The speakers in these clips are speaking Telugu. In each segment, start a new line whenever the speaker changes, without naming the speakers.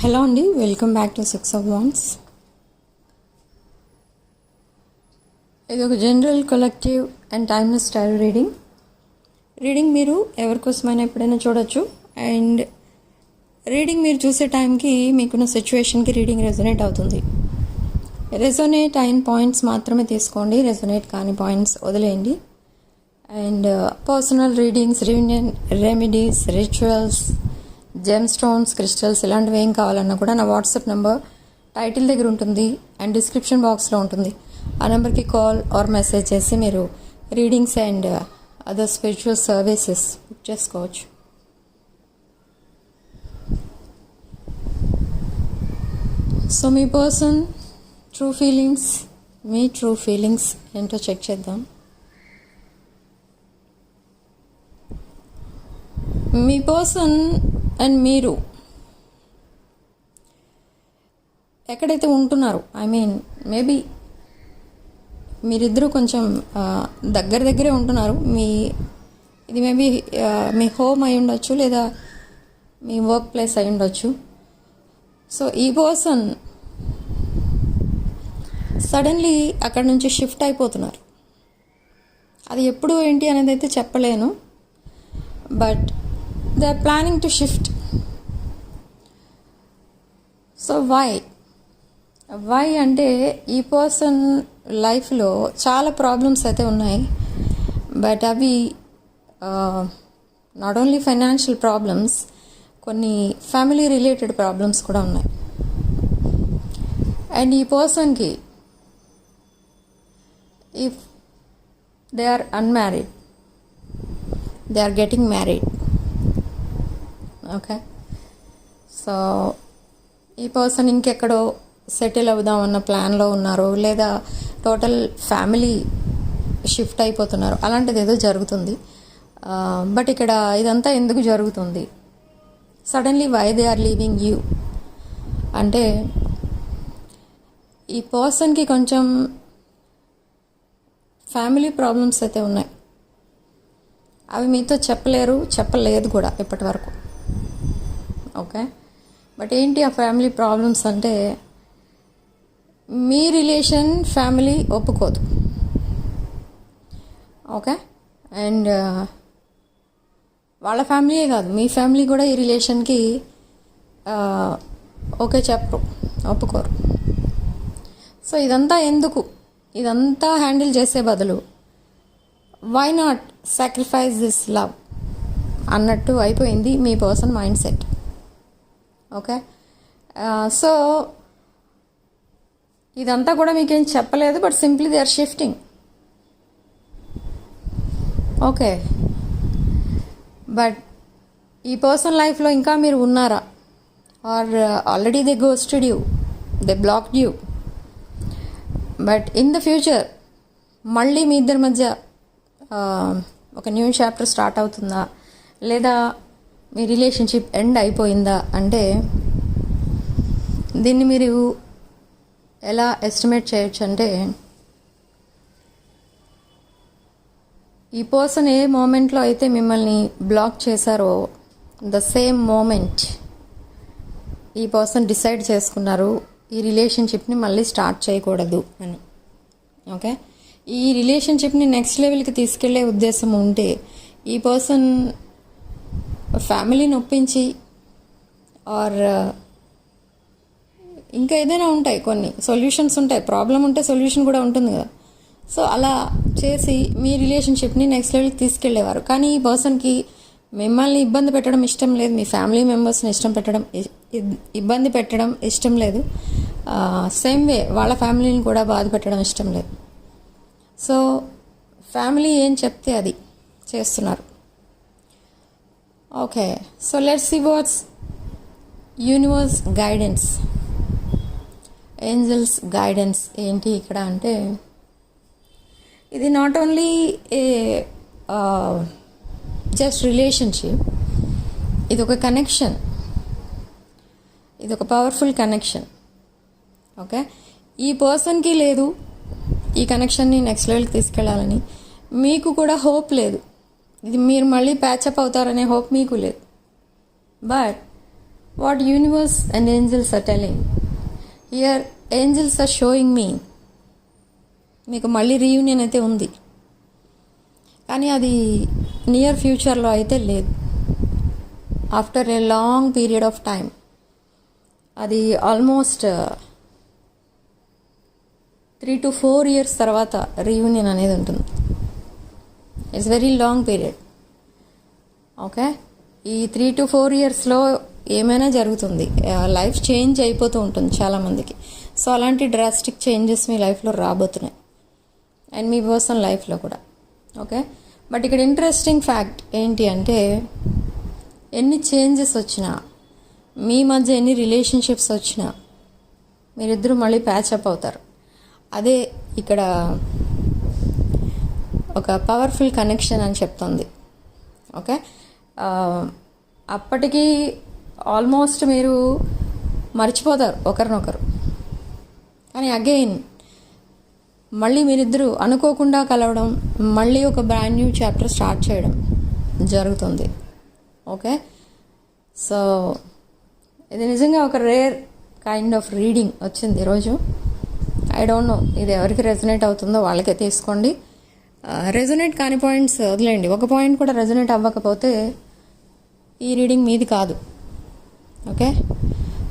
హలో అండి, welcome back to 6 of Wands. ఇది ఒక general collective and timeless style reading మీరు ఎవరికోసమైనా ఎప్పుడైనా చూడొచ్చు. అండ్ రీడింగ్ మీరు చూసే టైంకి మీకున్న సిచ్యువేషన్కి రీడింగ్ రెజొనేట్ అవుతుంది. రెజొనేట్ అయిన పాయింట్స్ మాత్రమే తీసుకోండి, రెజొనేట్ కాని పాయింట్స్ వదిలేయండి. And personal readings, remedies, rituals, gem stones, crystals ఇలాంటివి ఏం కావాలన్నా కూడా నా వాట్సాప్ నెంబర్ టైటిల్ దగ్గర ఉంటుంది అండ్ డిస్క్రిప్షన్ బాక్స్లో ఉంటుంది. ఆ నెంబర్కి కాల్ ఆర్ మెసేజ్ చేసి మీరు readings and other spiritual services book చేసుకోవచ్చు. సో మీ పర్సన్ ట్రూ ఫీలింగ్స్ ఏంటో చెక్ చేద్దాం. మీ పర్సన్ అండ్ మీరు ఎక్కడైతే ఉంటున్నారు, మేబీ మీరిద్దరూ కొంచెం దగ్గరే ఉంటున్నారు. ఇది మేబీ మీ హోమ్ అయి ఉండొచ్చు, లేదా మీ వర్క్ ప్లేస్ అయి ఉండొచ్చు. సో ఈ పర్సన్ సడన్లీ అక్కడ నుంచి షిఫ్ట్ అయిపోతున్నారు. అది ఎప్పుడు ఏంటి అనేది అయితే చెప్పలేను, but they are planning to shift. So why అంటే ఈ పర్సన్ లైఫ్లో చాలా ప్రాబ్లమ్స్ అయితే ఉన్నాయి, బట్ అవి నాట్ ఓన్లీ ఫైనాన్షియల్ ప్రాబ్లమ్స్, కొన్ని ఫ్యామిలీ రిలేటెడ్ ప్రాబ్లమ్స్ కూడా ఉన్నాయి. అండ్ ఈ పర్సన్కి if they are unmarried, they are getting married. Okay, so ఈ పర్సన్ ఇంకెక్కడో సెటిల్ అవుదామన్న ప్లాన్లో ఉన్నారు, లేదా టోటల్ ఫ్యామిలీ షిఫ్ట్ అయిపోతున్నారు. అలాంటిది ఏదో జరుగుతుంది. బట్ ఇక్కడ ఇదంతా ఎందుకు జరుగుతుంది? Suddenly why they are leaving you అంటే ఈ పర్సన్కి కొంచెం ఫ్యామిలీ ప్రాబ్లమ్స్ అయితే ఉన్నాయి. అవి మీతో చెప్పలేదు కూడా ఇప్పటి వరకు. ఓకే, బట్ ఏంటి ఆ ఫ్యామిలీ ప్రాబ్లమ్స్ అంటే మీ రిలేషన్ ఫ్యామిలీ ఒప్పుకోదు. ఓకే, అండ్ వాళ్ళ ఫ్యామిలీయే కాదు, మీ ఫ్యామిలీ కూడా ఈ రిలేషన్కి ఓకే చెప్పరు, ఒప్పుకోరు. సో ఇదంతా ఎందుకు? ఇదంతా హ్యాండిల్ చేసే బదులు why not sacrifice this love అన్నట్టు అయిపోయింది మీ person mindset. Okay, so ఇదంతా కూడా మీకేం చెప్పలేదు, but simply they are shifting. Okay, but ఈ పర్సన్ లైఫ్లో ఇంకా మీరు ఉన్నారా? Or already they ghosted you, they blocked you. But in the future మళ్ళీ మీ ఇద్దరి మధ్య ఒక న్యూ చాప్టర్ స్టార్ట్ అవుతుందా, లేదా మీ రిలేషన్షిప్ ఎండ్ అయిపోయిందా అంటే దీన్ని మీరు ఎలా ఎస్టిమేట్ చేయొచ్చు అంటే, ఈ పర్సన్ ఏ మూమెంట్లో అయితే మిమ్మల్ని బ్లాక్ చేశారో ద సేమ్ మూమెంట్ ఈ పర్సన్ డిసైడ్ చేసుకున్నారు ఈ రిలేషన్షిప్ని మళ్ళీ స్టార్ట్ చేయకూడదు అని. ఓకే, ఈ రిలేషన్షిప్ని నెక్స్ట్ లెవెల్కి తీసుకెళ్లే ఉద్దేశం ఉంటే ఈ పర్సన్ ఫ్యామిలీని ఒప్పించి ఆర్ ఇంకా ఏదైనా ఉంటాయి, కొన్ని సొల్యూషన్స్ ఉంటాయి. ప్రాబ్లం ఉంటే సొల్యూషన్ కూడా ఉంటుంది కదా. సో అలా చేసి మీ రిలేషన్షిప్ని నెక్స్ట్ లెవెల్కి తీసుకెళ్లేవారు. కానీ ఈ పర్సన్కి మిమ్మల్ని ఇబ్బంది పెట్టడం ఇష్టం లేదు, మీ ఫ్యామిలీ మెంబర్స్ని ఇబ్బంది పెట్టడం ఇష్టం లేదు. సేమ్ వే వాళ్ళ ఫ్యామిలీని కూడా బాధ పెట్టడం ఇష్టం లేదు. సో ఫ్యామిలీ ఏం చెప్తే అది చేస్తున్నారు. Okay, so let's see what's universe guidance, angels guidance ఏంటి ఇక్కడ అంటే, ఇది not only a just relationship, ఇది ఒక కనెక్షన్, ఇది ఒక పవర్ఫుల్ కనెక్షన్. ఓకే, ఈ పర్సన్కి లేదు ఈ కనెక్షన్ని నెక్స్ట్ లెవెల్కి తీసుకెళ్లాలని, మీకు కూడా హోప్ లేదు, ఇది మీరు మళ్ళీ ప్యాచప్ అవుతారనే హోప్ మీకు లేదు. But what universe and angels are telling. Here angels are showing me మీకు మళ్ళీ రీయూనియన్ అయితే ఉంది, కానీ అది నియర్ ఫ్యూచర్లో అయితే లేదు. After a long period of time, అది ఆల్మోస్ట్ 3 to 4 years తర్వాత రీయూనియన్ అనేది ఉంటుంది. It's very long period. Okay, ఈ 3 to 4 yearsలో ఏమైనా జరుగుతుంది. లైఫ్ చేంజ్ అయిపోతూ ఉంటుంది చాలామందికి. సో అలాంటి డ్రాస్టిక్ చేంజెస్ మీ లైఫ్లో రాబోతున్నాయి, అండ్ మీ పర్సనల్ లైఫ్లో కూడా. ఓకే, బట్ ఇక్కడ ఇంట్రెస్టింగ్ ఫ్యాక్ట్ ఏంటి అంటే, ఎన్ని చేంజెస్ వచ్చినా, మీ మధ్య ఎన్ని రిలేషన్షిప్స్ వచ్చినా, మీరిద్దరూ మళ్ళీ ప్యాచప్ అవుతారు. అదే ఇక్కడ ఒక పవర్ఫుల్ కనెక్షన్ అని చెప్తుంది. ఓకే, అప్పటికి ఆల్మోస్ట్ మీరు మర్చిపోతారు ఒకరినొకరు, కానీ అగైన్ మళ్ళీ మీరిద్దరూ అనుకోకుండా కలవడం, మళ్ళీ ఒక బ్రాండ్ న్యూ చాప్టర్ స్టార్ట్ చేయడం జరుగుతుంది. ఓకే, సో ఇది నిజంగా ఒక రేర్ కైండ్ ఆఫ్ రీడింగ్ వచ్చింది ఈరోజు. ఐ డోంట్ నో ఇది ఎవరికి రెజొనేట్ అవుతుందో వాళ్ళకే తీసుకోండి. రెజొనేట్ కాని పాయింట్స్ వదిలేండి. ఒక పాయింట్ కూడా రెజొనేట్ అవ్వకపోతే ఈ రీడింగ్ మీది కాదు. ఓకే,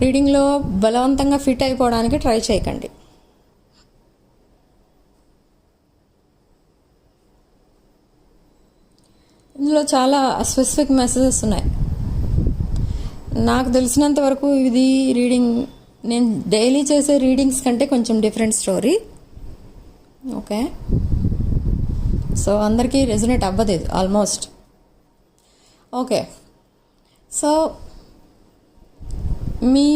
రీడింగ్లో బలవంతంగా ఫిట్ అయిపోవడానికి ట్రై చేయకండి. ఇందులో చాలా స్పెసిఫిక్ మెసేజెస్ ఉన్నాయి. నాకు తెలిసినంత వరకు ఇది రీడింగ్ నేను డైలీ చేసే రీడింగ్స్ కంటే కొంచెం డిఫరెంట్ స్టోరీ. ఓకే, సో అందరికీ రెజొనేట్ అవ్వదు ఇది ఆల్మోస్ట్. ఓకే, సో మీ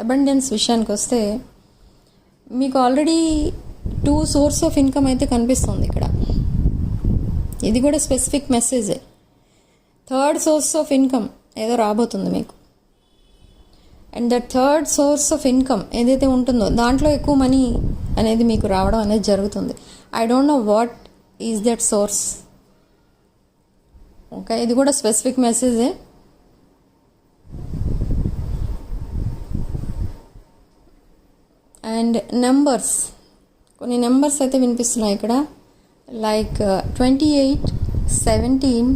అబండెన్స్ విషయానికి వస్తే, మీకు ఆల్రెడీ 2 సోర్స్ ఆఫ్ ఇన్కమ్ అయితే కనిపిస్తుంది ఇక్కడ. ఇది కూడా స్పెసిఫిక్ మెసేజే. 3rd సోర్స్ ఆఫ్ ఇన్కమ్ ఏదో రాబోతుంది మీకు. And the 3rd source of income ఏదైతే ఉంటుందో దాంట్లో ఎక్కువ మనీ అనేది మీకు రావడం అనేది జరుగుతుంది. I don't know what is that source. Okay, ఇది కూడా స్పెసిఫిక్ మెసేజే. అండ్ నెంబర్స్, కొన్ని నెంబర్స్ అయితే వినిపిస్తున్నాయి ఇక్కడ. లైక్ 28, 17,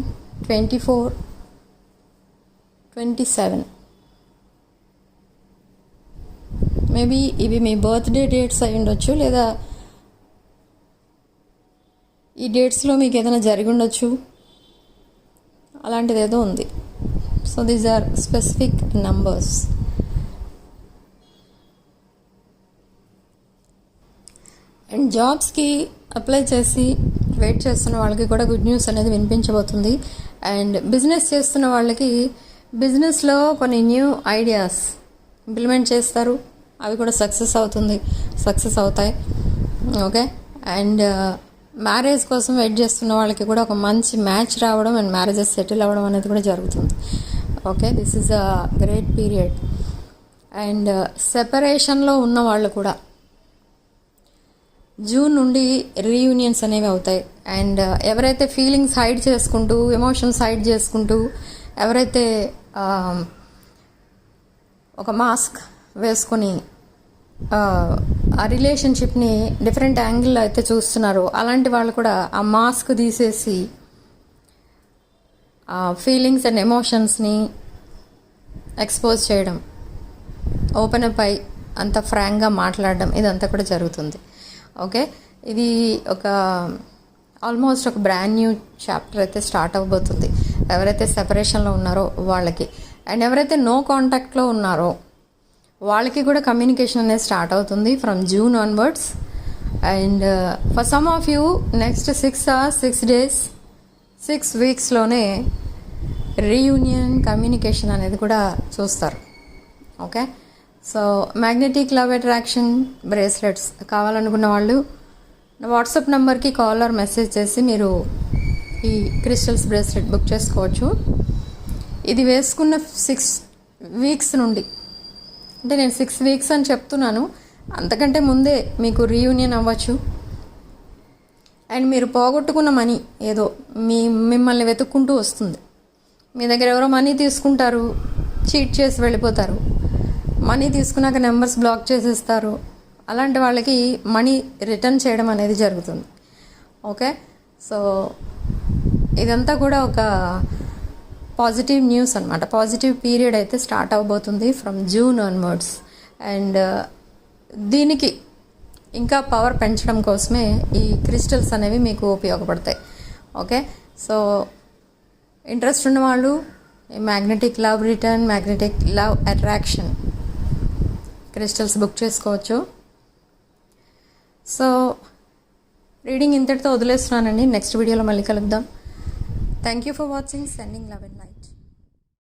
24, 27. మేబీ ఇవి మీ బర్త్డే డేట్స్ అయి ఉండొచ్చు, లేదా ఈ డేట్స్లో మీకు ఏదైనా జరిగి ఉండొచ్చు. అలాంటిది ఏదో ఉంది. So these are specific numbers. And జాబ్స్కి అప్లై చేసి వెయిట్ చేస్తున్న వాళ్ళకి కూడా గుడ్ న్యూస్ అనేది వినిపించబోతుంది. అండ్ బిజినెస్ చేస్తున్న వాళ్ళకి బిజినెస్లో కొన్ని న్యూ ఐడియాస్ ఇంప్లిమెంట్ చేస్తారు, అవి కూడా సక్సెస్ అవుతాయి. ఓకే, అండ్ మ్యారేజ్ కోసం వెయిట్ చేస్తున్న వాళ్ళకి కూడా ఒక మంచి మ్యాచ్ రావడం అండ్ మ్యారేజెస్ సెటిల్ అవ్వడం అనేది కూడా జరుగుతుంది. Okay, this is a great period. And సెపరేషన్లో ఉన్న వాళ్ళు కూడా జూన్ నుండి రీయూనియన్స్ అనేవి అవుతాయి. అండ్ ఎవరైతే ఫీలింగ్స్ హైడ్ చేసుకుంటూ, ఎమోషన్స్ హైడ్ చేసుకుంటూ, ఎవరైతే ఒక మాస్క్ వేసుకొని ఆ రిలేషన్షిప్ని డిఫరెంట్ యాంగిల్లో అయితే చూస్తున్నారో, అలాంటి వాళ్ళు కూడా ఆ మాస్క్ తీసేసి ఆ ఫీలింగ్స్ అండ్ ఎమోషన్స్ని ఎక్స్పోజ్ చేయడం, ఓపెన్ అప్ అయి అంత ఫ్రాంక్గా మాట్లాడడం, ఇదంతా కూడా జరుగుతుంది. ఓకే, ఇది ఒక ఆల్మోస్ట్ ఒక బ్రాండ్ న్యూ చాప్టర్ అయితే స్టార్ట్ అవ్వబోతుంది ఎవరైతే సెపరేషన్లో ఉన్నారో వాళ్ళకి. అండ్ ఎవరైతే నో కాంటాక్ట్లో ఉన్నారో వాళ్ళకి కూడా కమ్యూనికేషన్ అనేది స్టార్ట్ అవుతుంది from June onwards. And for some of you next 6 hours, 6 days, 6 weeksలోనే రీయూనియన్ కమ్యూనికేషన్ అనేది కూడా చూస్తారు. Okay, so magnetic love attraction bracelets కావాలనుకున్న వాళ్ళు నా వాట్సాప్ నెంబర్కి కాల్ ఆర్ మెసేజ్ చేసి మీరు ఈ క్రిస్టల్స్ బ్రేస్లెట్ బుక్ చేసుకోవచ్చు. ఇది వేసుకున్న 6 weeks నుండి, అంటే నేను 6 weeks అని చెప్తున్నాను, అంతకంటే ముందే మీకు రీయూనియన్ అవ్వచ్చు. అండ్ మీరు పోగొట్టుకున్న మనీ ఏదో మిమ్మల్ని వెతుక్కుంటూ వస్తుంది. మీ దగ్గర ఎవరో మనీ తీసుకుంటారు, చీట్ చేసి వెళ్ళిపోతారు. మనీ తీసుకున్నాక నెంబర్స్ బ్లాక్ చేసేస్తారు. అలాంటి వాళ్ళకి మనీ రిటర్న్ చేయడం అనేది జరుగుతుంది. ఓకే, సో ఇదంతా కూడా ఒక పాజిటివ్ న్యూస్ అనమాట. పాజిటివ్ పీరియడ్ అయితే స్టార్ట్ అవబోతుంది ఫ్రమ్ జూన్ ఆన్వర్డ్స్. అండ్ దీనికి ఇంకా పవర్ పెంచడం కోసమే ఈ క్రిస్టల్స్ అనేవి మీకు ఉపయోగపడతాయి. ఓకే, సో ఇంట్రెస్ట్ ఉన్న వాళ్ళు magnetic love return, magnetic love attraction crystals book చేసుకోవచ్చు. సో రీడింగ్ ఇంతటితో వదిలేస్తున్నానండి. నెక్స్ట్ వీడియోలో మళ్ళీ కలుద్దాం. Thank you for watching. Sending love and light.